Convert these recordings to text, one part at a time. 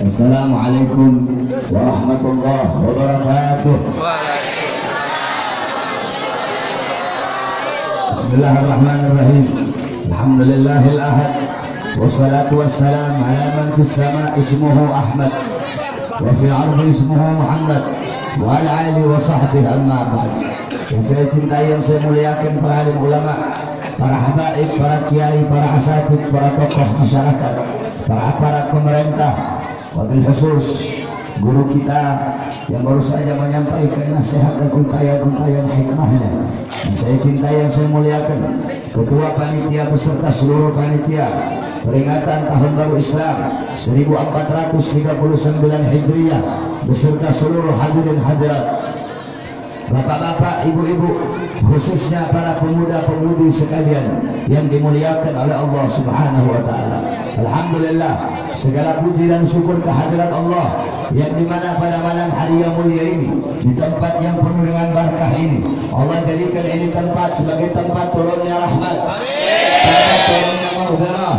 Assalamualaikum warahmatullahi wabarakatuh. Bismillahirrahmanirrahim. Alhamdulillahil ahad. Wassalatu wassalam ala man fis sama ismuhu Ahmad wa fil ardi ismuhu Muhammad wa ala alihi wa sahbihi amma ba'd. Yang saya cintai, yang saya muliakan para alim ulama, para habaib, para kiai, para asatid, para tokoh masyarakat, para aparat pemerintah, wabil khusus guru kita yang baru saja menyampaikan nasihat dan untayan-untayan hikmahnya. Yang saya cintai, yang saya muliakan, ketua panitia beserta seluruh panitia peringatan tahun baru Islam 1439 Hijriah beserta seluruh hadirin hadirat, bapak-bapak, ibu-ibu, khususnya para pemuda-pemudi sekalian yang dimuliakan oleh Allah Subhanahu wa taala. Alhamdulillah, segala puji dan syukur kehadirat Allah yang dimana pada malam hari yang mulia ini, di tempat yang penuh dengan berkah ini, Allah jadikan ini tempat sebagai tempat turunnya rahmat, tempat turunnya maghfirah,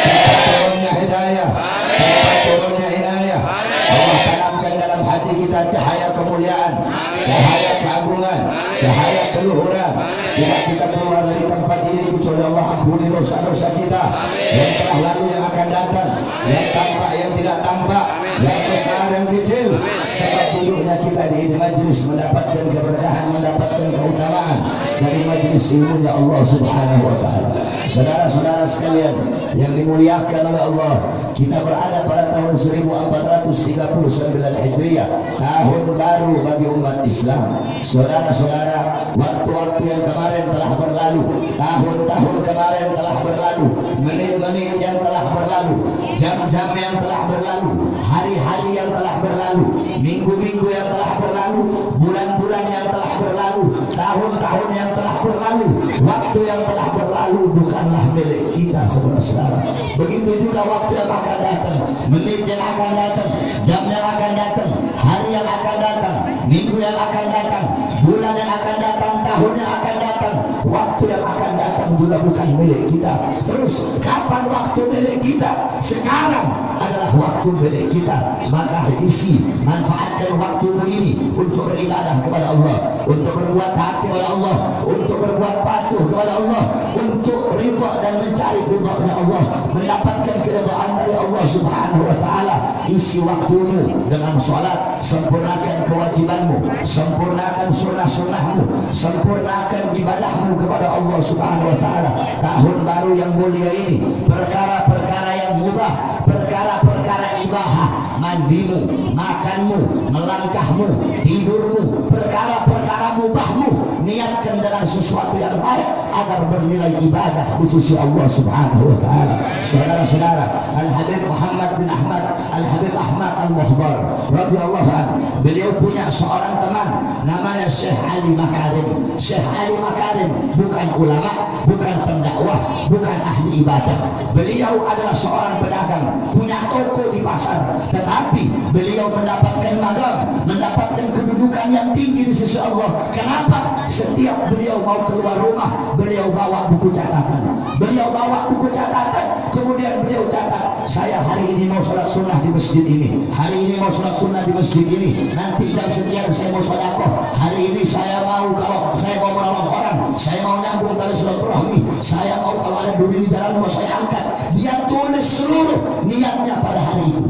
tempat turunnya hidayah, tempat turunnya inayah. Allah tanamkan dalam hati kita cahaya kemuliaan, cahaya keagungan, cahaya keluhuran. Tidak kita keluar dari tempat ini kecuali Allah ampuni dosa-dosa kita yang telah lalu, yang akan datang, yang tampak, yang tidak tampak, yang besar, yang kecil. Sebab duduknya kita di majlis mendapatkan keberkahan, mendapatkan keutamaan dari majlis ilmunya Allah Subhanahu wa taala. Saudara-saudara sekalian yang dimuliakan oleh Allah, kita berada pada tahun 1439 Hijriah, tahun baru bagi umat Islam. Saudara-saudara, waktu-waktu yang kemarin telah berlalu, tahun-tahun kemarin telah berlalu, menit-menit yang telah berlalu, jam-jam yang telah berlalu, hari-hari yang telah berlalu, minggu-minggu yang telah berlalu, bulan-bulan yang telah berlalu, tahun-tahun yang telah berlalu, waktu yang telah berlalu bukanlah milik kita, saudara-saudara. Begitu juga waktu yang akan datang, menit yang akan datang, jam yang akan datang, hari yang akan datang, minggu yang akan datang, bulan yang akan datang, tahun yang akan datang, waktu yang akan datang juga bukan milik kita. Terus kapan waktu milik kita? Sekarang adalah waktu milik kita. Maka isi, manfaatkan waktumu ini untuk beribadah kepada Allah, untuk berbuat hati kepada Allah, untuk berbuat patuh kepada Allah, untuk ridha dan mencari ridha Allah, mendapatkan keridhaan dari Allah Subhanahu wa taala. Isi waktumu dengan sholat, sempurnakan kewajibanmu, sempurnakan sunnah-sunnahmu, sempurnakan ibadahmu kepada Allah Subhanahu wa taala. Tahun baru yang mulia ini, perkara-perkara yang mubah, perkara-perkara ibadah, mandimu, makanmu, melangkahmu, tidurmu, perkara-perkara mubahmu, niatkan dengan sesuatu yang baik agar bernilai ibadah di sisi Allah Subhanahu wa taala. Saudara-saudara, Al-Habib Muhammad bin Ahmad Al-Habib Ahmad Al-Muhdar radhiyallahu anhu, beliau punya seorang teman namanya Syekh Ali Makarim. Syekh Ali Makarim bukan ulama, bukan pendakwah, bukan ahli ibadah. Beliau adalah seorang pedagang, punya toko di pasar, tetapi beliau mendapatkan magam, mendapatkan kedudukan yang tinggi di sisi Allah. Kenapa? Setiap beliau mau keluar rumah, beliau bawa buku catatan. Beliau bawa buku catatan, kemudian beliau catat, saya hari ini mau sholat sunnah di masjid ini, hari ini mau sholat sunnah di masjid ini, nanti jam sekian saya mau sedekah, hari ini saya mau, kalau saya mau menolong orang, saya mau nyambung tali silaturahmi, saya mau kalau ada duri di jalan mau saya angkat. Dia tulis seluruh niatnya pada hari itu.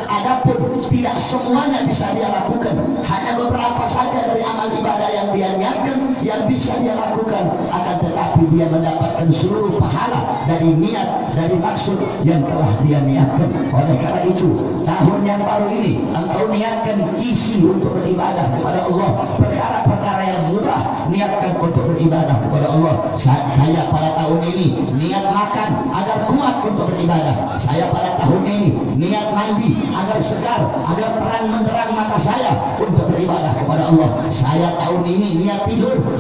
Adapun tidak semuanya bisa dia lakukan, hanya beberapa saja dari amal ibadah yang dia niatkan yang bisa dia lakukan, akan tetapi dia mendapatkan seluruh pahala dari niat, dari maksud yang telah dia niatkan. Oleh karena itu, tahun yang baru ini engkau niatkan isi untuk beribadah kepada Allah, perkara-perkara yang murah niatkan untuk beribadah kepada Allah. Saya pada tahun ini niat makan agar kuat untuk beribadah. Saya pada tahun ini niat mandi agar segar, agar terang menderang mata saya untuk beribadah kepada Allah. Saya tahun ini niat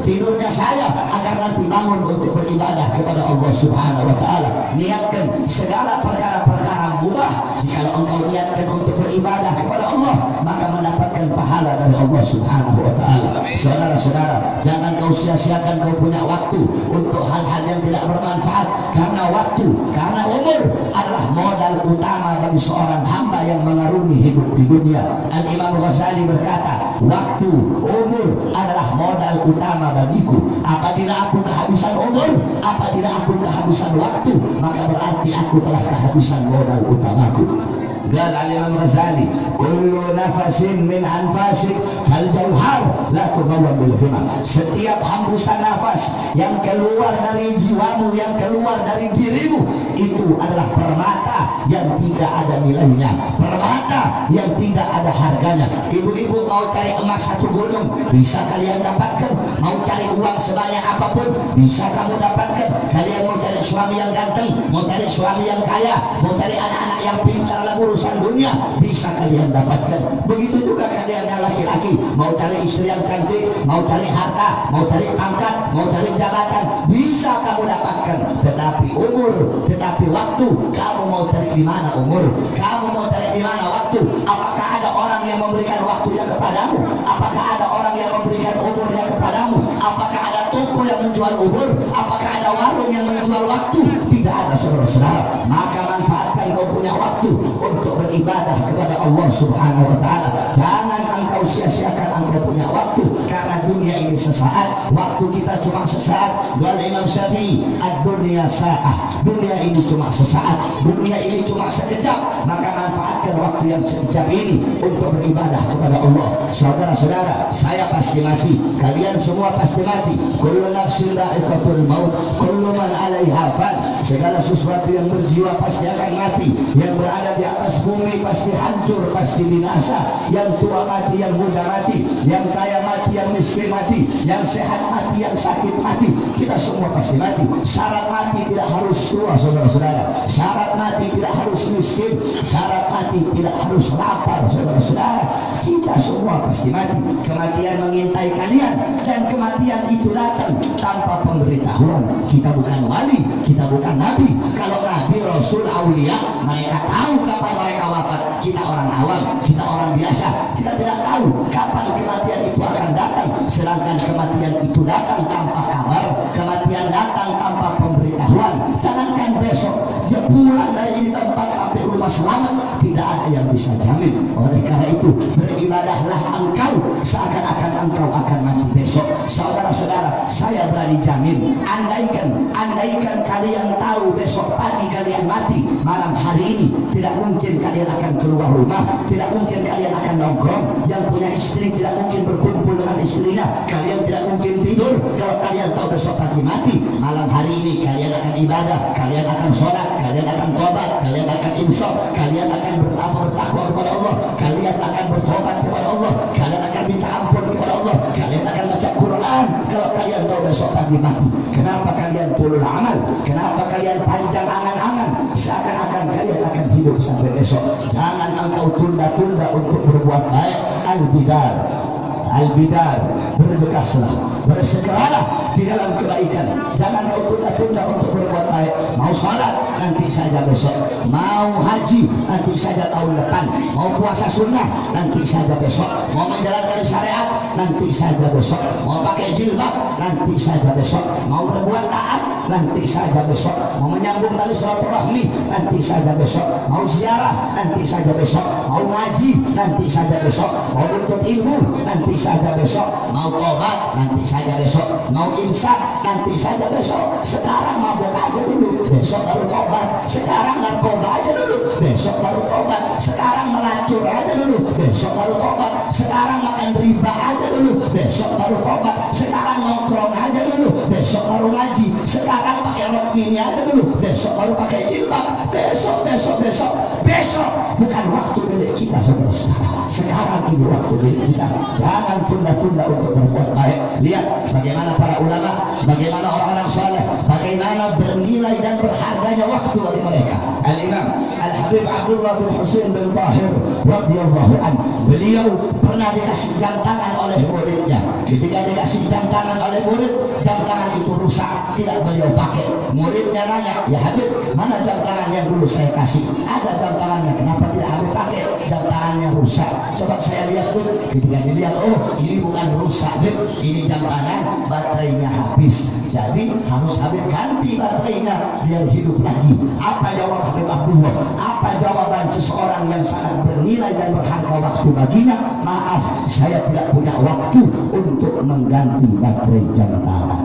tidurnya saya agar nanti bangun untuk beribadah kepada Allah Subhanahu wa taala. Niatkan segala perkara-perkara mubah. Jika engkau niatkan untuk beribadah beribadah kepada Allah, maka mendapatkan pahala dari Allah Subhanahu wa taala. Saudara-saudara, jangan kau sia-siakan kau punya waktu untuk hal-hal yang tidak bermanfaat, karena waktu, karena umur adalah modal utama bagi seorang hamba yang mengarungi hidup di dunia. Al-Imam Ghazali berkata, waktu, umur adalah modal utama bagiku. Apabila aku kehabisan umur, apabila aku kehabisan waktu, maka berarti aku telah kehabisan modal utamaku. قال الإمام Ghazali, kullu nafasin min anfasik kal jauhar la tughawwam bil khimar. Setiap hembusan nafas yang keluar dari jiwamu, yang keluar dari dirimu, itu adalah permata yang tidak ada nilainya, permata yang tidak ada harganya. Ibu-ibu mau cari emas satu gunung, bisa kalian dapatkan. Mau cari uang sebanyak apapun, bisa kamu dapatkan. Kalian mau cari suami yang ganteng, mau cari suami yang kaya, mau cari anak-anak yang pintar dalam urusan dunia, bisa kalian dapatkan. Begitu juga kalian yang laki-laki, mau cari istri yang cantik, mau cari harta, mau cari pangkat, mau cari jabatan, bisa kamu dapatkan. Tetapi umur, tetapi waktu, kamu mau cari di mana umur? Kamu mau cari di mana waktu? Apakah ada orang yang memberikan waktunya kepadamu? Apakah ada orang yang memberikan umurnya kepadamu? Apakah ada toko yang menjual umur? Apakah ada warung yang menjual waktu? Tidak ada, saudara-saudara. Maka manfaatkan kau punya waktu untuk beribadah kepada Allah Subhanahu wa taala. Jangan engkau sia-siakan engkau punya waktu, karena dunia ini sesaat, waktu kita cuma sesaat. Dan Imam Syafi'i, ad-dunya sa'ah, dunia ini cuma sesaat, dunia ini cuma sekejap. Maka manfaatkan waktu yang sekejap ini untuk beribadah kepada Allah. Saudara-saudara, saya pasti mati, kalian semua pasti mati. Kullu nafsin dha'iqatul maut, kullu man 'alaiha fan. Segala sesuatu yang berjiwa pasti akan mati, yang berada di atas bumi pasti hancur, pasti binasa. Yang tua mati, yang muda mati, yang kaya mati, yang miskin mati, yang sehat mati, yang sakit mati. Kita semua pasti mati. Syarat mati tidak harus tua, saudara-saudara. Syarat mati tidak harus miskin. Syarat mati tidak harus lapar, saudara-saudara. Kita semua pasti mati. Kematian mengintai kalian, dan kematian itu datang tanpa pemberitahuan. Kita bukan wali, kita bukan nabi. Kalau nabi, rasul, aulia, mereka tahu kapan mereka wafat. Kita orang awam, kita orang biasa, kita tidak tahu kapan kematian itu akan datang. Sedangkan kematian itu datang tanpa kabar, kematian datang tanpa pemberitahuan. Jangankan besok, pulang dari ini tempat sampai rumah selamat, tidak ada yang bisa jamin. Oleh karena itu, beribadahlah engkau seakan-akan engkau akan mati besok. Saudara-saudara, saya berani jamin, andaikan kalian tahu besok pagi kalian mati, malam hari ini tidak mungkin kalian akan keluar rumah, tidak mungkin kalian akan nongkrong. Yang punya istri tidak mungkin berkumpul dengan istrinya, kalian tidak mungkin tidur kalau kalian tahu besok pagi mati. Malam hari ini kalian akan ibadah, kalian akan sholat, kalian akan tobat, kalian akan insaf, kalian akan bertakwa kepada Allah, kalian akan bertobat kepada Allah, kalian akan minta ampun kepada Allah, kalian akan baca Quran. Kalau kalian tahu besok pagi mati, kenapa kalian tulul amal? Kenapa kalian panjang angan-angan seakan-akan kalian akan hidup sampai besok? Jangan engkau tunda-tunda untuk berbuat baik. Al-bidar, bergegaslah, bersegeralah di dalam kebaikan. Jangan kau tunda-tunda untuk berbuat baik. Mau sholat, nanti saja besok. Mau haji, nanti saja tahun depan. Mau puasa sunnah, nanti saja besok. Mau menjalankan syariat, nanti saja besok. Mau pakai jilbab, nanti saja besok. Mau berbuat taat, nanti saja besok. Mau menyambung tali silaturahmi, nanti saja besok. Mau ziarah, nanti saja besok. Mau ngaji, nanti saja besok. Mau menuntut ilmu, nanti saja besok. Mau tobat, nanti saja besok. Mau insaf, nanti saja besok. Sekarang mabuk aja dulu, besok baru tobat. Sekarang narkoba aja dulu, besok baru tobat. Sekarang melacur aja dulu, besok baru tobat. Sekarang makan riba aja dulu, besok baru tobat. Sekarang nongkrong aja dulu, besok baru ngaji. Sekarang pakai rok mini aja dulu, besok baru pakai jilbab. Besok bukan waktu milik kita, saudara. Sekarang ini waktu milik kita. Jangan tunda-tunda untuk berbuat baik. Lihat bagaimana para ulama, bagaimana orang-orang saleh, bagaimana bernilai dan berharganya waktu bagi mereka. Al-Imam Al-Habib Abdullah bin Husain bin Tahir radhiyallahu anhu, beliau pernah dikasih jam tangan oleh muridnya. Ketika dikasih jam tangan oleh murid, jam tangan itu rusak, tidak beliau pakai. Muridnya nanya, "Ya Habib, mana jam tangan yang dulu saya kasih?" "Ada jam tangannya." "Kenapa tidak Habib pakai?" "Jam tangan rusak. Coba saya lihat pun, ketika dilihat, oh ini bukan rusak, ini jam tangan baterainya habis, jadi harus Habib ganti baterainya biar hidup lagi. Apa jawab Habib Abdullah? Apa jawaban seseorang yang sangat bernilai dan berharga waktu baginya? Maaf, saya tidak punya waktu untuk mengganti baterai jam tangan.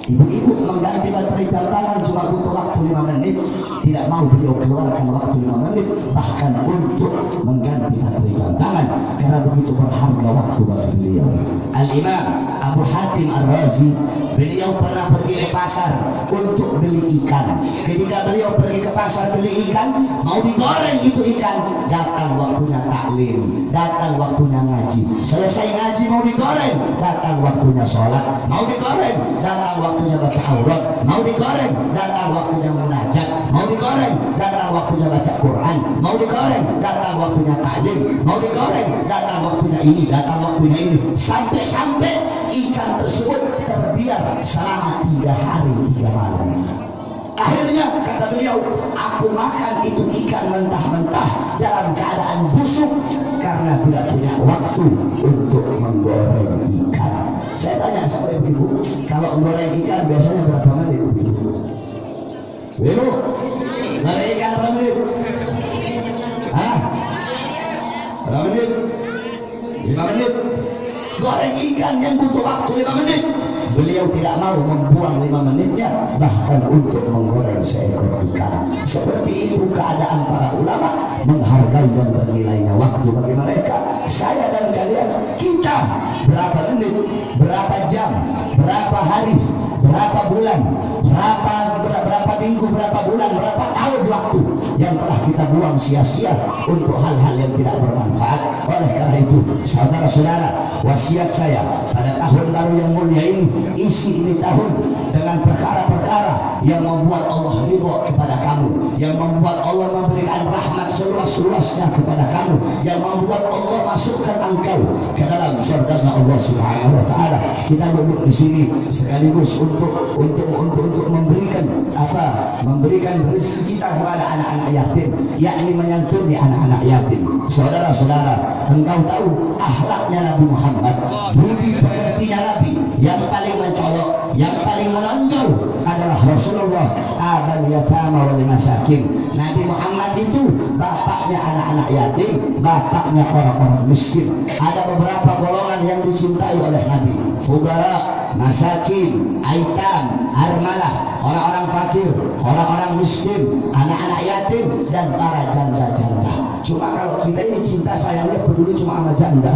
Ibu-ibu mengganti baterai jam tangan cuma butuh waktu 5 menit. Tidak mau beliau keluarkan waktu 5 menit bahkan untuk mengganti baterai jam tangan, karena begitu berharga waktu bagi beliau. Al-Imam Abu Hatim Ar-Razi, beliau pernah pergi ke pasar untuk beli ikan. Ketika beliau pergi ke pasar beli ikan, mau digoreng itu ikan, datang waktunya taklim, datang waktunya ngaji. Selesai ngaji mau digoreng, datang waktunya sholat. Mau digoreng, datang waktunya baca aurat. Mau digoreng, datang waktunya munajat. Mau digoreng, datang waktunya baca Quran. Mau digoreng, datang waktunya taklim. Mau digoreng, datang waktunya ini, datang waktunya ini, sampai-sampai ikan tersebut terbiar selama 3 hari 3 malam. Akhirnya kata beliau, aku makan itu ikan mentah-mentah dalam keadaan busuk karena tidak punya waktu untuk menggoreng ikan. Saya tanya sama ibu, kalau menggoreng ikan biasanya berapa menit ibu? Ibu, goreng ikan berapa menit? Hah? Berapa menit? 5 menit. Goreng ikan yang butuh waktu 5 menit, beliau tidak mau membuang 5 menitnya bahkan untuk menggoreng seekor ikan. Seperti itu keadaan para ulama, menghargai dan bernilainya waktu bagi mereka. Saya dan kalian, kita berapa menit, berapa jam, berapa hari, berapa bulan, berapa minggu, berapa bulan, berapa tahun waktu yang telah kita buang sia-sia untuk hal-hal yang tidak bermanfaat. Oleh karena itu, saudara-saudara, wasiat saya pada tahun baru yang mulia ini, isi ini tahun dengan perkara-perkara yang membuat Allah ridha kepada kamu, yang membuat Allah memberikan rahmat seluas-luasnya kepada kamu, yang membuat Allah masukkan engkau ke dalam surganya Allah Subhanahu wa taala. Kita duduk di sini sekaligus untuk memberikan rezeki kita kepada anak-anak yatim, yakni menyantuni anak-anak yatim. Saudara-saudara, engkau tahu akhlaknya Nabi Muhammad, budi pekertinya Nabi, yang paling mencolok, yang paling menonjol adalah Rasulullah abal yatama wal masakin. Nabi Muhammad itu bapaknya anak-anak yatim, bapaknya orang-orang miskin. Ada beberapa golongan yang dicintai oleh Nabi: fugara, masakin, aitam, armalah, orang-orang fakir, orang-orang miskin, anak-anak yatim, dan para janda-janda. Cuma kalau kita ini cinta sayangnya peduli cuma sama janda,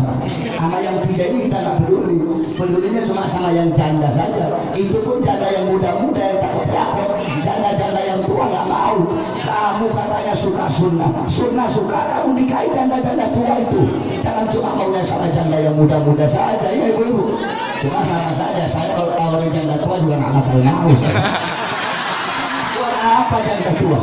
sama yang tiga ini kita nggak peduli. Pedulinya cuma sama yang janda saja. Itu pun janda yang muda-muda, yang cakep-cakep. Janda-janda yang tua nggak mau. Kamu katanya suka sunnah suka, kamu nikahi janda-janda tua itu. Jangan cuma maunya sama janda yang muda-muda saja, ya ibu-ibu. Cuma sama saja, saya kalau tawarin janda tua juga nggak bakal mau. Buat apa janda tua?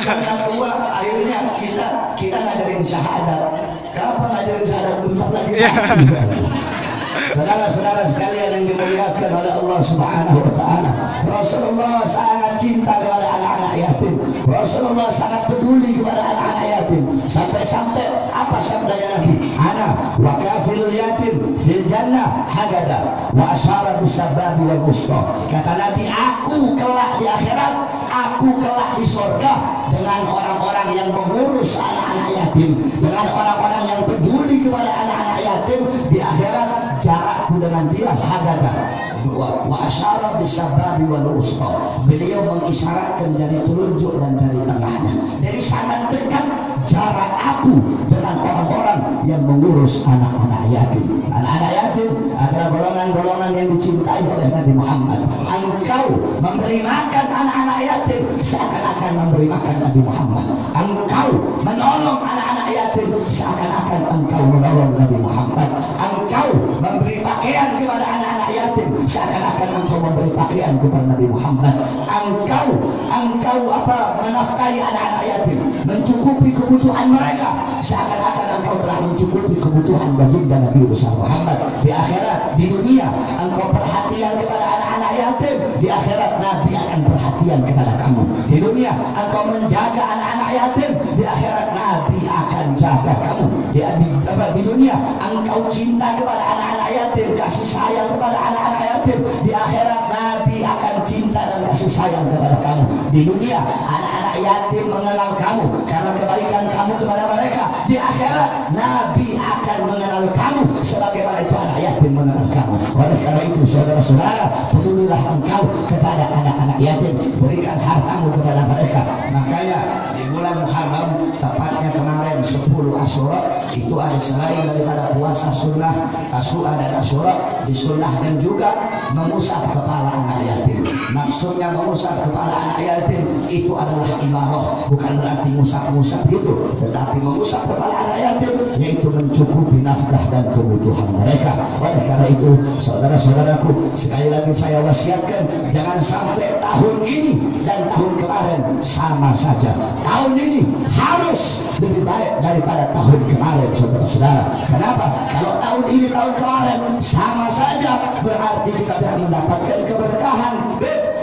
Janda tua akhirnya kita ngajarin syahadat. Kenapa ngajarin syahadat? Bentar lagi mati. Saudara-saudara sekalian yang dimuliakan oleh Allah Subhanahu wa taala, Rasulullah sangat cinta kepada anak-anak yatim. Rasulullah sangat peduli kepada anak-anak yatim. Sampai-sampai apa sabdanya Nabi? Ana wa kafilul yatim fil jannah hagada wa asyara bis sababi wal wusta. Kata Nabi, aku kelak di akhirat, aku kelak di surga dengan orang-orang yang mengurus anak-anak yatim, dengan orang-orang yang peduli kepada anak-anak yatim. Di akhirat jarakku dengan dia hagada wa asyara bisababi wal wusta. Beliau mengisyaratkan jari telunjuk dan jari tengahnya. Jadi sangat dekat jarak aku dengan orang-orang yang mengurus anak-anak yatim. Anak-anak yatim adalah golongan-golongan yang dicintai oleh Nabi Muhammad. Engkau memberi makan anak-anak yatim seakan-akan memberi makan Nabi Muhammad. Engkau menolong anak-anak yatim seakan-akan engkau menolong Nabi Muhammad. Engkau memberi pakaian kepada anak-anak yatim seakan-akan engkau memberi pakaian kepada Nabi Muhammad. Engkau menafkahi anak-anak yatim mencukupi kebutuhan mereka, seakan-akan engkau telah mencukupi kebutuhan baginda Nabi besar Muhammad. Di akhirat, di dunia engkau perhatian kepada anak-anak yatim, di akhirat Nabi akan perhatian kepada kamu. Di dunia engkau menjaga anak-anak yatim, di akhirat Nabi akan jaga kamu. Di dunia engkau cinta kepada anak-anak yatim, kasih sayang kepada anak-anak yatim, di akhirat Nabi akan cinta dan kasih sayang kepada kamu. Di dunia anak-anak yatim mengenal kamu karena kebaikan kamu kepada mereka, di akhirat Nabi akan mengenal kamu sebagaimana itu anak yatim mengenal kamu. Oleh karena itu saudara-saudara, pedulilah engkau kepada anak-anak yatim, berikan hartamu kepada mereka. Makanya di bulan Muharram, tepatnya kemarin 10 Asyura, itu ada selain daripada puasa sunnah Tasyura dan Asyura, disunnahkan juga mengusap kepala anak yatim. Maksudnya mengusap kepala anak yatim itu adalah imarah, bukan berarti musap-musap itu, tetapi mengusap kepala anak yatim yaitu mencukupi nafkah dan kebutuhan mereka. Oleh karena itu saudara-saudaraku, sekali lagi saya wasiatkan, jangan sampai tahun ini dan tahun kemarin sama saja. Tahun ini harus lebih baik daripada tahun kemarin, saudara-saudara. Kenapa? Kalau tahun ini tahun kemarin sama saja, berarti kita tidak mendapatkan keberkahan.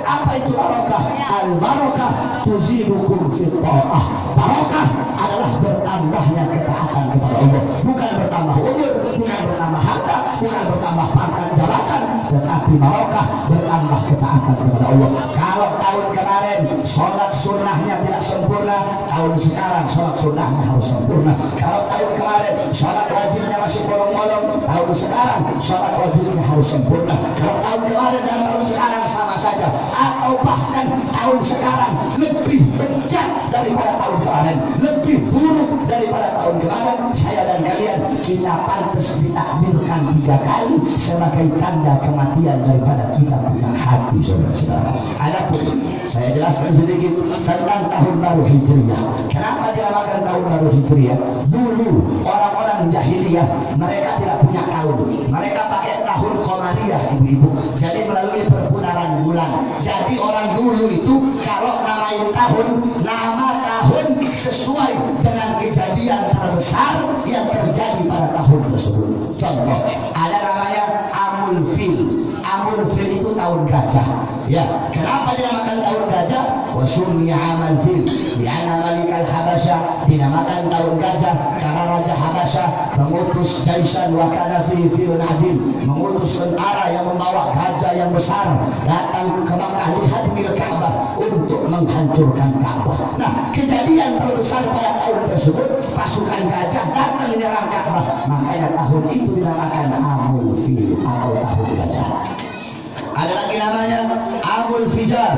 Apa itu barokah? Al-barokah tuzilukum fit ta'ah. Barokah adalah bertambahnya ketaatan kepada Allah, bukan bertambah umur, bukan bertambah harta, bukan bertambah pangkat jabatan, tetapi barokah bertambah ketaatan kepada Allah. Kalau tahun kemarin sholat sunnahnya tidak sempurna, tahun sekarang sholat sunnahnya harus sempurna. Kalau tahun kemarin sholat wajibnya masih bolong-bolong, tahun sekarang sholat wajibnya harus sempurna. Kalau tahun kemarin dan tahun sekarang sama saja, atau bahkan tahun sekarang lebih bejat daripada tahun kemarin, lebih buruk daripada tahun kemarin, saya dan kalian kita pantas ditakdirkan 3 kali sebagai tanda kematian daripada kita punya hati, saudara-saudara. Adapun saya jelaskan sedikit tentang tahun baru Hijriah. Kenapa dinamakan tahun baru Hijriah? Dulu orang-orang jahiliyah mereka tidak punya tahun, mereka pakai tahun Qamariyah, ibu-ibu. Jadi melalui perputaran bulan. Jadi orang dulu itu kalau namain tahun, nama tahun sesuai dengan kejadian terbesar yang terjadi pada tahun tersebut. Contoh, ada namanya Amul Fil. Amul Fil itu tahun gajah. Ya, kenapa dinamakan tahun gajah? Wasummiya Amal Fil li'anna Malikal Habasyah, dinamakan tahun gajah karena Raja Habasyah mengutus jaisan wa kana fi filun adil, mengutus tentara yang membawa gajah yang besar datang ke Makkah lihadmil Ka'bah, untuk menghancurkan Ka'bah. Nah, kejadian terbesar pada tahun tersebut pasukan gajah datang menyerang Ka'bah, makanya tahun itu dinamakan Amul Fil atau tahun gajah. Ada lagi namanya Amul Fijar.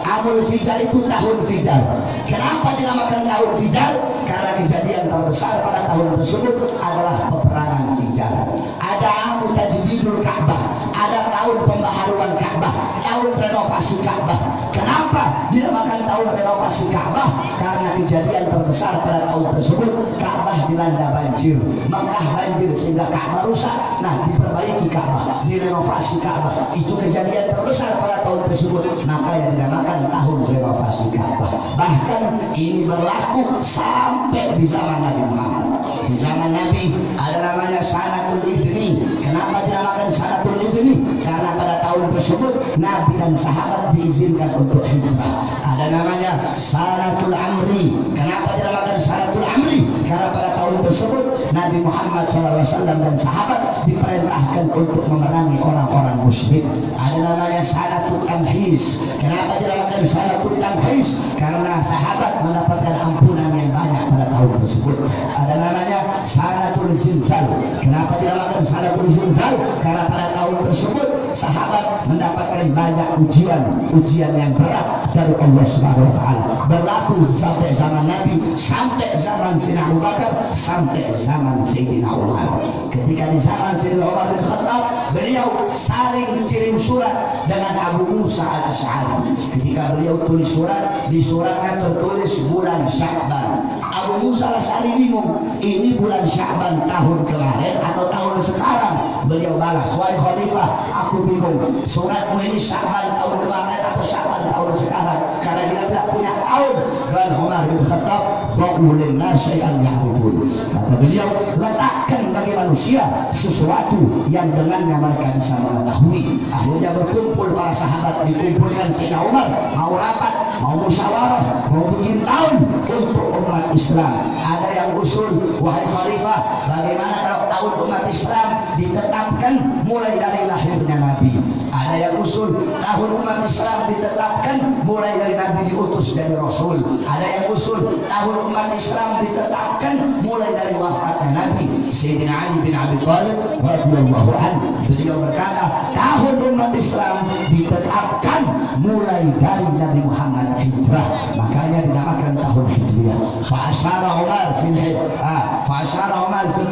Amul Fijar itu tahun Fijar. Kenapa dinamakan tahun Fijar? Karena kejadian terbesar pada tahun tersebut adalah peperangan Fijar. Ada Amul Tajdidul Ka'bah, ada tahun pembaharuan Ka'bah, tahun renovasi Ka'bah. Kenapa dinamakan tahun renovasi Ka'bah? Karena kejadian terbesar pada tahun tersebut Ka'bah dilanda banjir, Makkah banjir sehingga Ka'bah rusak. Nah, diperbaiki Ka'bah, direnovasi Ka'bah. Itu kejadian terbesar pada tahun tersebut, maka yang dinamakan tahun renovasi Ka'bah. Bahkan ini berlaku sampai di zaman Nabi Muhammad. Di zaman Nabi ada namanya Sanatul Idni. Kenapa dinamakan Sanatul Idni? Karena pada tahun tersebut Nabi dan sahabat diizinkan untuk hijrah. Ada namanya Sanatul Amri. Kenapa dinamakan Sanatul Amri? Karena pada tahun tersebut Nabi Muhammad SAW dan sahabat diperintahkan untuk memerangi orang-orang musyrik. Ada namanya Sanatul Tamhis. Kenapa dinamakan Sanatul Tamhis? Karena sahabat mendapatkan ampunan yang banyak pada tahun tersebut. Ada namanya Sanatul Zilzal. Kenapa dinamakan Sanatul Zilzal? Karena pada tahun tersebut sahabat mendapatkan banyak ujian yang berat dari Allah Subhanahu wa taala. Berlaku sampai zaman Nabi, sampai zaman Sayyidina Abu Bakar, sampai zaman Sayyidina Umar. Ketika di zaman Sayyidina Umar bin Khattab, beliau saling kirim surat dengan Abu Musa al-Asy'ari. Ketika beliau tulis surat, di suratnya tertulis bulan Sya'ban. Abu Musa al-Asy'ari bingung, ini bulan Sya'ban tahun kemarin atau tahun sekarang? Beliau balas, wahai khalifah, aku bingung, suratmu ini Sya'ban tahun kemarin atau Sya'ban tahun sekarang? Karena kita tidak punya tahun, dan Umar bin Khattab ba'ulin nasyai'an ya'rifun. Kata beliau, letakkan bagi manusia sesuatu yang dengannya mereka bisa mengetahui. Akhirnya berkumpul para sahabat, dikumpulkan Sayyidina Umar, mau rapat, mau musyawarah, mau bikin tahun untuk umat Islam. Ada yang usul, wahai khalifah, bagaimana kalau tahun umat Islam ditetapkan mulai dari lahirnya Nabi? Ada yang usul tahun umat Islam ditetapkan mulai dari Nabi diutus dari Rasul. Ada yang usul tahun umat Islam ditetapkan mulai dari wafatnya Nabi. Sayyidina Ali bin Abi Thalib radhiyallahu anhu, beliau berkata tahun umat Islam ditetapkan mulai dari Nabi Muhammad hijrah, makanya dinamakan tahun hijriah. Fa'asyara Umar fil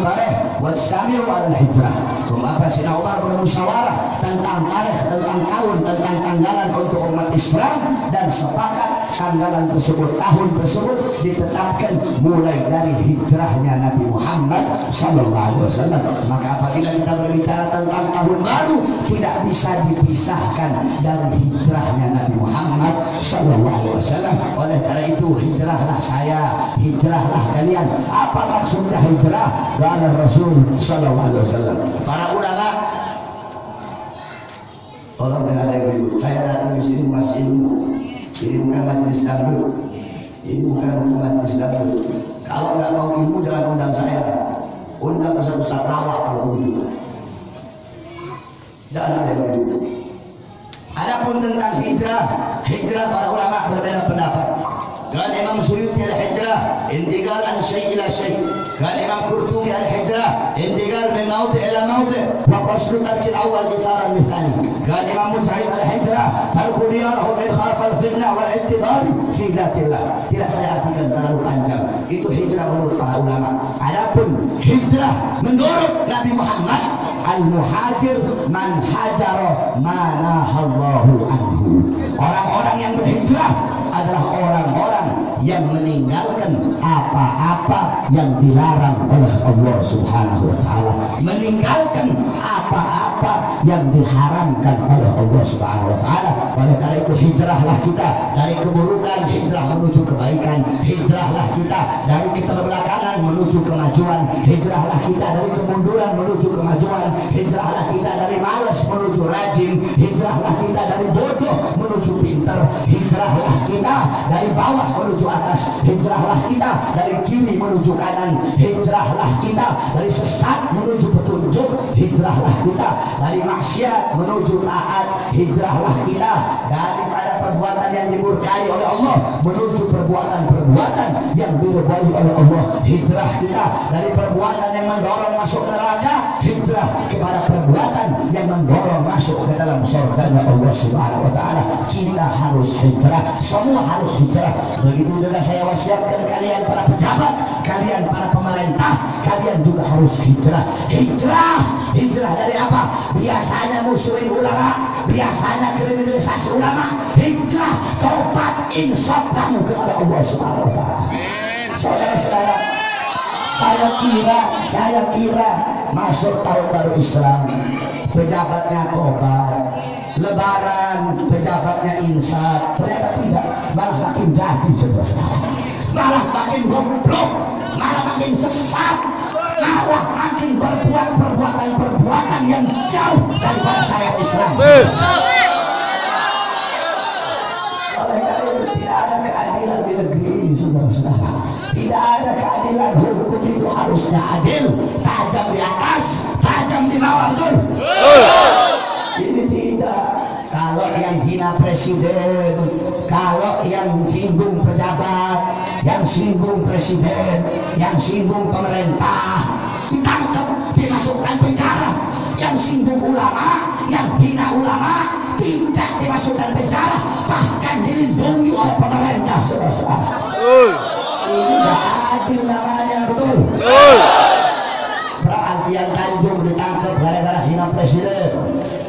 tarikh wastami'u al hijrah. Apa Sayyidina Umar bermusyawarah tentang tarikh, tentang tahun, tentang tanggalan untuk umat Islam, dan sepakat tanggalan tersebut, tahun tersebut ditetapkan mulai dari hijrahnya Nabi Muhammad SAW. Maka apabila kita berbicara tentang tahun baru, tidak bisa dipisahkan dari hijrahnya Nabi Muhammad SAW. Oleh karena itu hijrahlah saya, hijrahlah kalian. Apa maksudnya hijrah? Dari Rasul SAW. Para ulama, tolong dengan ada yang ribut. Saya datang di sini masih ilmu. Ini bukan majelis dangdut. Ini bukan majelis dangdut. Kalau nggak mau ilmu jangan undang saya. Undang Ustaz Rawak kalau begitu. Jangan ada yang ribut. Adapun tentang hijrah, hijrah para ulama berbeda pendapat. Qala Imam Suyuti al-hijrah intiqal an syai' ila syai'. Qala Imam Qurtubi al-hijrah intiqal min mawdi' ila mawdi' wa qasdu tark al-awwal ithar al-thani. Qala Imam Mujahid al-hijrah tarku diyarahum min khaf al-fitnah wal i'tibar fi dhatillah. Tidak saya artikan terlalu panjang. Itu hijrah menurut para ulama. Adapun hijrah menurut Nabi Muhammad, al-muhajir man hajara ma nahallahu anhu. Orang-orang yang berhijrah adalah orang-orang yang meninggalkan apa-apa yang dilarang oleh Allah Subhanahu wa taala, meninggalkan apa-apa yang diharamkan oleh Allah Subhanahu wa taala. Oleh karena itu hijrahlah kita dari keburukan, hijrah menuju kebaikan. Hijrahlah kita dari keterbelakangan menuju kemajuan. Hijrahlah kita dari kemunduran menuju kemajuan. Hijrahlah kita dari malas menuju rajin. Hijrahlah kita dari bodoh menuju pintar. Hijrahlah kita dari bawah menuju atas. Hijrahlah kita dari kiri menuju kanan. Hijrahlah kita dari sesat menuju petunjuk. Hijrahlah kita dari maksiat menuju taat. Hijrahlah kita daripada perbuatan yang dimurkai oleh Allah menuju perbuatan-perbuatan yang diridhai oleh Allah. Hijrah kita dari perbuatan yang mendorong masuk neraka, hijrah kepada perbuatan yang mendorong masuk ke dalam surga Allah Subhanahu wa taala. Kita harus hijrah, semua harus hijrah. Begitu juga saya wasiatkan kalian para pejabat, kalian para pemerintah, kalian juga harus hijrah. Hijrah dari apa? Biasanya musuhin ulama, biasanya kriminalisasi ulama. Hijrah, taubat, insaf kamu kepada Allah Subhanahu wa taala. Saudara-saudara, saya kira masuk tahun baru Islam, pejabatnya tobat, lebaran pejabatnya insaf. Ternyata tidak, malah makin jadi saudara-saudara, malah makin goblok, malah makin sesat, malah makin berbuat perbuatan yang jauh daripada syariat Islam. Oleh karena itu tidak ada keadilan di negeri ini saudara-saudara. Tidak ada keadilan. Hukum itu harusnya adil, tajam di atas, tajam di bawah, betul? Ini tidak. Kalau yang hina presiden, kalau yang singgung pejabat, yang singgung presiden, yang singgung pemerintah, ditangkap, dimasukkan penjara. Yang singgung ulama, yang hina ulama, tidak dimasukkan penjara, bahkan dilindungi oleh pemerintah, saudara-saudara. Ini tidak adil namanya, betul? Alfian Tanjung ditangkap gara-gara hina presiden.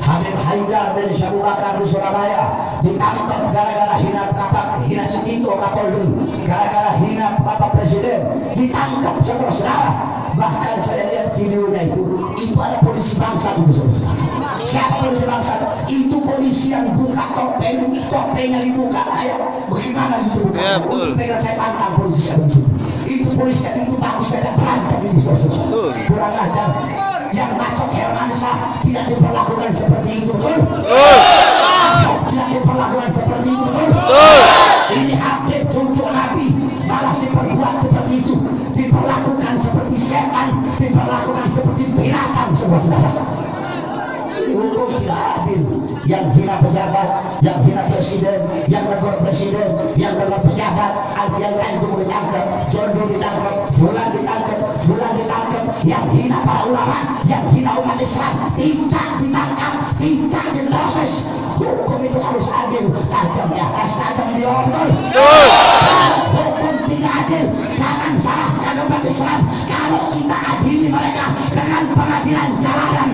Habib Haidar bin Abu Bakar di Surabaya ditangkap gara-gara hina Setito Kapolri, gara-gara hina Bapak Presiden. ditangkap saudara-saudara. Bahkan saya lihat videonya itu ada polisi bangsa itu saudara. Siapa polisi bangsa? Itu polisi yang buka topengnya dibuka kayak bagaimana gitu buka. Ya, untuk pengen saya tantang polisi yang begitu. Itu polisi yang itu bagus saya berantem ini saudara. Kurang ajar. Yang bacok Hermansyah tidak diperlakukan seperti itu, betul? Tidak diperlakukan seperti itu, betul? Ini Habib cucu Nabi malah diperbuat seperti itu, diperlakukan seperti setan, diperlakukan seperti binatang, saudara-saudara. Ini hukum tidak adil. Yang hina pejabat, yang hina presiden, yang negor presiden, yang negor pejabat, Alfian Rantum ditangkap, Jondo ditangkap, Fulan ditangkap, Fulan ditangkap. Yang hina para ulama, yang hina umat Islam tidak ditangkap, tidak diproses. Hukum itu harus adil, tajam di atas, tajam di bawah. Hukum tidak adil, jangan salahkan umat Islam. Kalau kita adili mereka dengan pengadilan jalanan,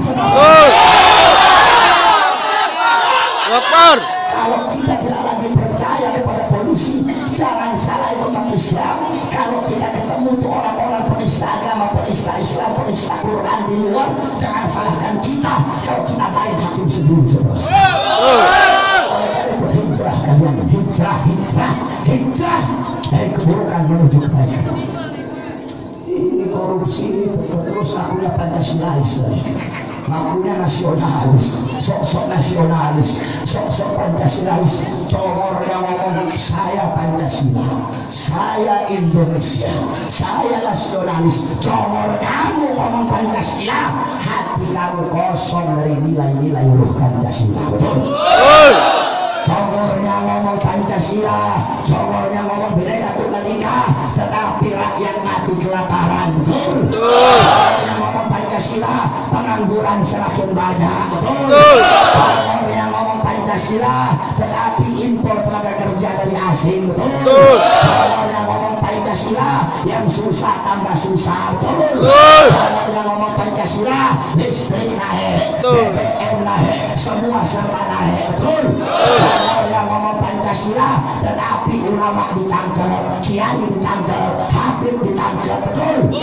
Lapar. kalau kita tidak lagi percaya kepada polisi, jangan salah umat Islam. Kalau kita ketemu tuh orang-orang penista agama, penista Islam, penista Quran di luar, jangan salahkan kita kalau kita main hakim sendiri, saudara. Oleh karena itu hijrah kalian, hijrah dari keburukan menuju kebaikan. Ini korupsi ini terus akunya Pancasilais lagi. Ngakunya nasionalis, sok-sok nasionalis, sok-sok Pancasilais. Congor yang ngomong saya Pancasila, saya Indonesia, saya nasionalis. Congor kamu ngomong Pancasila, hati kamu kosong dari nilai-nilai ruh Pancasila, betul? Congornya ngomong Pancasila, congornya ngomong Bhinneka Tunggal Ika, tetapi rakyat mati kelaparan, betul? Congornya ngomong Pancasila, pengangguran semakin banyak, betul? Congornya ngomong Pancasila, tetapi impor tenaga kerja dari asing, betul? Congornya ngomong Pancasila, yang susah tambah susah, betul? Congornya ngomong Pancasila, listrik naik, BBM naik, semua serba naik, betul? Yang ngomong Pancasila, tetapi ulama ditangkap, kiai ditangkap, habib ditangkap, betul?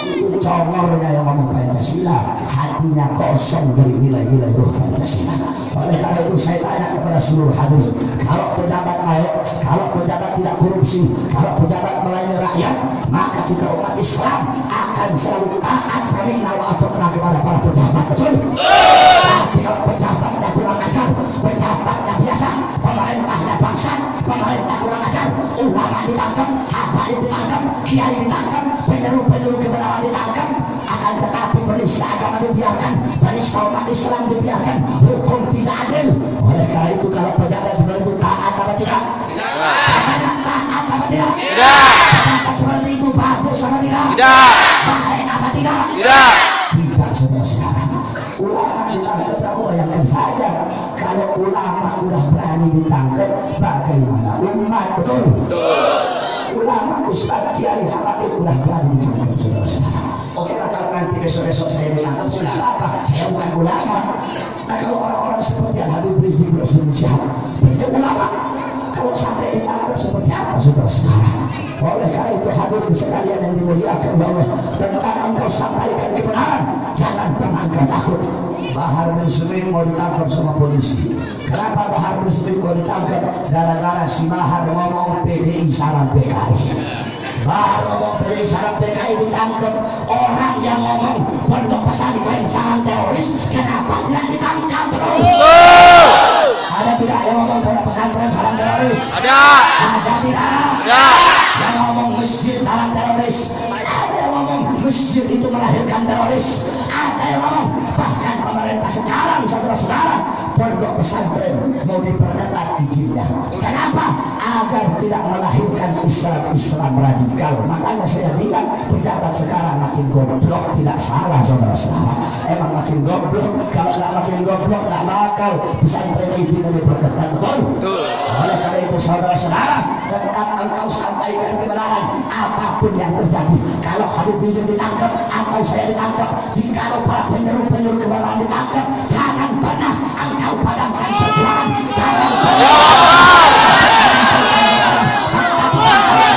Itu congornya yang ngomong Pancasila, hatinya kosong dari nilai-nilai ruh Pancasila. Oleh karena itu saya tanya kepada seluruh hadirin, kalau pejabat baik, kalau pejabat tidak korupsi, kalau pejabat melayani rakyat, maka kita umat Islam akan selalu taat sami'na wa ata'na kepada para pejabat, betul? Tapi kalau pejabatnya kurang ajar, pejabatnya biadab, pemerintahnya bangsat, pemerintah kurang ajar, ulama ditangkap, habaib ditangkap, kiai ditangkap, penyeru-penyeru kebenaran ditangkap, akan tetapi penista agama dibiarkan, penista umat Islam dibiarkan, hukum tidak adil. Oleh karena itu kalau pejabat seperti itu taat apa tidak? Taat apa tidak? Pejabat seperti itu bagus apa tidak? Baik apa tidak? Tidak, saudara-saudara. Ulama ditangkap, kamu bayangkan saja kalau ulama udah berani ditangkap, bagaimana umat, betul? Ulama, ustaz, kiai, habib udah berani ditangkap, saudara-saudara. Oke lah, kalau nanti besok-besok saya ditangkap, sudah apa? Saya bukan ulama. Nah kalau orang-orang seperti Habib Rizik Rasul Jihad, berarti ulama. Kalau sampai ditangkap seperti apa, saudara-saudara? Oleh karena itu hadirin sekalian yang dimuliakan Allah, tentang engkau sampaikan kebenaran, jangan pernah engkau takut. Bahar bin Smith mau ditangkap sama polisi. Kenapa Bahar bin Smith mau ditangkap? Gara-gara si Bahar ngomong PDI sarang PKI. Bahar ngomong PDI sarang PKI ditangkap. Orang yang ngomong pondok pesantren sarang teroris, kenapa tidak ditangkap? Betul? Ada tidak yang ngomong pondok pesantren sarang teroris? Ada tidak? Yang ngomong masjid sarang teroris? Ada yang ngomong masjid itu melahirkan teroris? Ada yang ngomong bahkan pemerintah sekarang, saudara-saudara, pondok pesantren mau diperketat izinnya. Kenapa? Agar tidak melahirkan Islam radikal. Makanya saya bilang pejabat sekarang makin goblok, tidak salah, saudara-saudara. Emang makin goblok. Kalau nggak makin goblok, nggak bakal pesantren izinnya diperketat, betul? Oleh karena itu, saudara-saudara, tetap engkau sampaikan kebenaran apapun yang terjadi. Kalau Habib Rizik ditangkap atau saya ditangkap, jikalau para penyeru-penyeru kebenaran ditangkap, jangan pernah engkau padamkan perjuangan. Jangan pernah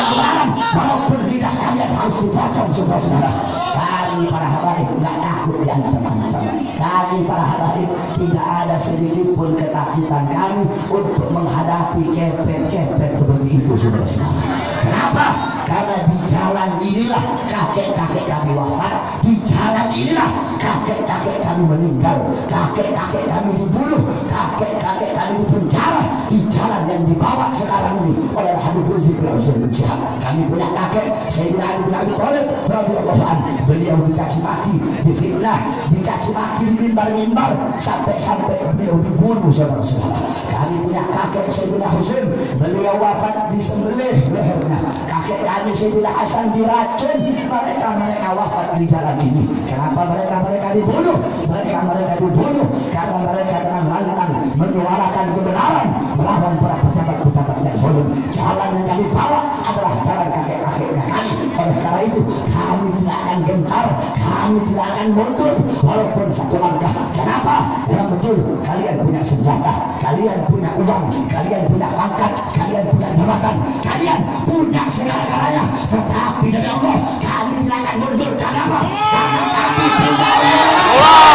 kebenaran walaupun lidah ada sedikit pun ketakutan kami untuk menghadapi kepet-kepet seperti itu, saudara-saudara. Kenapa? Karena di jalan inilah kakek-kakek kami wafat, di jalan inilah kakek-kakek kami meninggal, kakek-kakek kami dibunuh, kakek-kakek kami dipenjara, di jalan yang dibawa sekarang ini oleh Habib Rizik bin Syihab. Kami punya kakek Sayyidina Ali bin Abi Thalib radhiyallahu anhu, beliau dicaci maki, difitnah, dicaci maki di mimbar-mimbar sampai beliau dibunuh, saudara-saudara. Kami punya kakek Sayyidina Husain, beliau wafat disembelih lehernya. Kakek kami Sayyidina Hasan diracun, mereka wafat di jalan ini. Kenapa mereka dibunuh? Mereka dibunuh karena mereka dengan lantang menyuarakan kebenaran melawan para pejabat-pejabat yang zalim. Jalan yang kami bawa adalah jalan kakek-kakeknya kami. Oleh karena itu kami tidak akan gentar, kami tidak akan mundur walaupun satu langkah. Kenapa? Memang betul kalian punya senjata, kalian punya uang, kalian punya pangkat, kalian punya jabatan, kalian punya segala-galanya. Tetapi demi Allah kami tidak akan mundur. Kenapa? Karena kami punya Allah.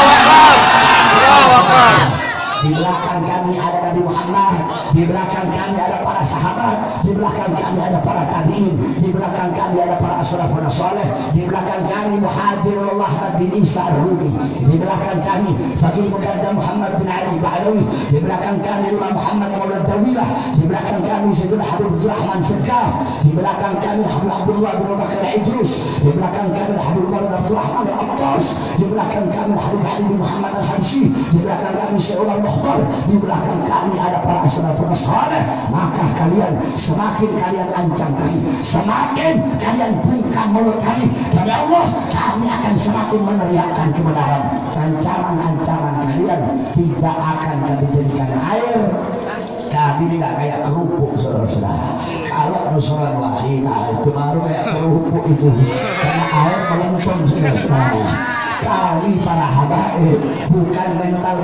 Di belakang kami ada Nabi Muhammad, di belakang kami ada para sahabat, di belakang kami ada para tabi'in, di belakang kami ada para asrafun saleh, di belakang kami Muhajirullah Ahmad bin Isa Ar-Rumi, di belakang kami Faqih Muqaddam Muhammad bin Ali Ba'alawi, di belakang kami Imam Muhammad Maulad Dawilah, di belakang kami Sayyidina Habib Rahman Sirkaf, di belakang kami Habib Abdullah bin Bakar Idrus, di belakang kami Habib Maulad Abdurrahman Al-Abbas, di belakang kami Habib Ali bin Muhammad Al-Habsyi, di belakang kami Syekh Umar Mukhtar, di belakang kami ada para asrafun saleh. Maka kalian semakin kalian ancam kami, semakin kalian bungkam mulut kami, demi Allah kami akan semakin meneriakkan kebenaran. Ancaman-ancaman kalian tidak akan kami jadikan air. Kami ini gak kayak kerupuk, saudara-saudara. Kalau Nusron Wahid, itu baru kayak kerupuk itu, karena air melempem, saudara-saudara. Kami para habaib bukan mental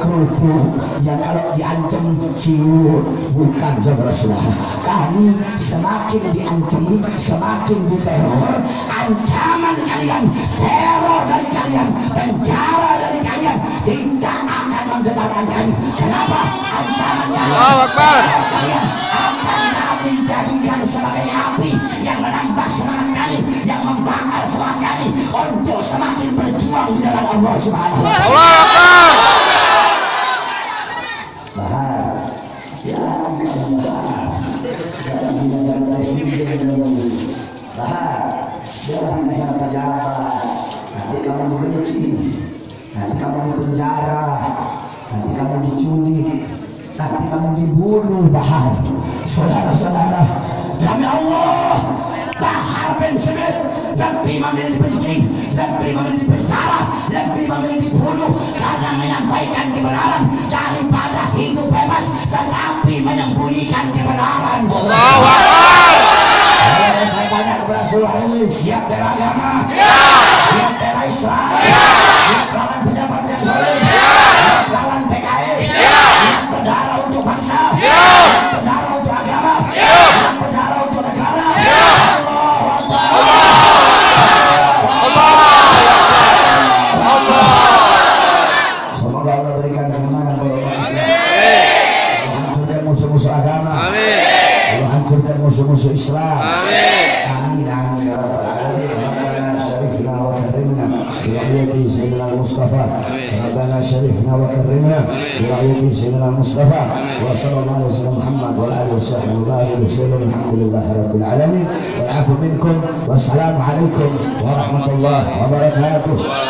kerupuk yang kalau diancam ciut, bukan, saudara-saudara. Kami semakin diancam, semakin diteror. Ancaman kalian, teror dari kalian, penjara dari kalian tidak akan menggetarkan kami. Kenapa? Ancaman kalian akan kami jadikan sebagai api yang menambah semangat kami, yang membakar semangat kami untuk semakin berjuang di jalan Allah Subhanahu wa Ta'ala. Bahar, ya kalau bahar, kalau tidak presiden dulu, bahar, jangan hanya pejabat, nanti kamu dibenci, nanti kamu dipenjara, nanti kamu diculik, nanti kamu dibunuh. Bahar, saudara-saudara, demi Allah, Bahar bin Smith lebih memilih dibenci, lebih memilih dipenjara, lebih memilih dibunuh karena menyampaikan kebenaran daripada hidup bebas tetapi menyembunyikan kebenaran. Allahu Akbar. Saya tanya kepada seluruh ini, siap bela agama? Siap bela Islam? Siap lawan pejabat yang zalim? Siap lawan PKI? Siap berdarah untuk bangsa? Siap berdarah untuk agama? Siap berdarah untuk negara? Semoga Allah berikan kemenangan kepada umat Islam. Allah hancurkan musuh-musuh agama. Allah hancurkan musuh-musuh Islam. Amin amin ya rabbal alamin. Rabbana syarifna wa karrimna bi ra'yati sayyidina al-Mustafa. Rabbana syarifna wa karrimna bi ra'yati sayyidina al-Mustafa. Wa sallallahu alaihi wasallam Muhammad wa alihi wasahbihi wa alihi wasallam. Alhamdulillahi rabbil alamin. Wal 'afu minkum. Wassalamu alaikum warahmatullahi wabarakatuh.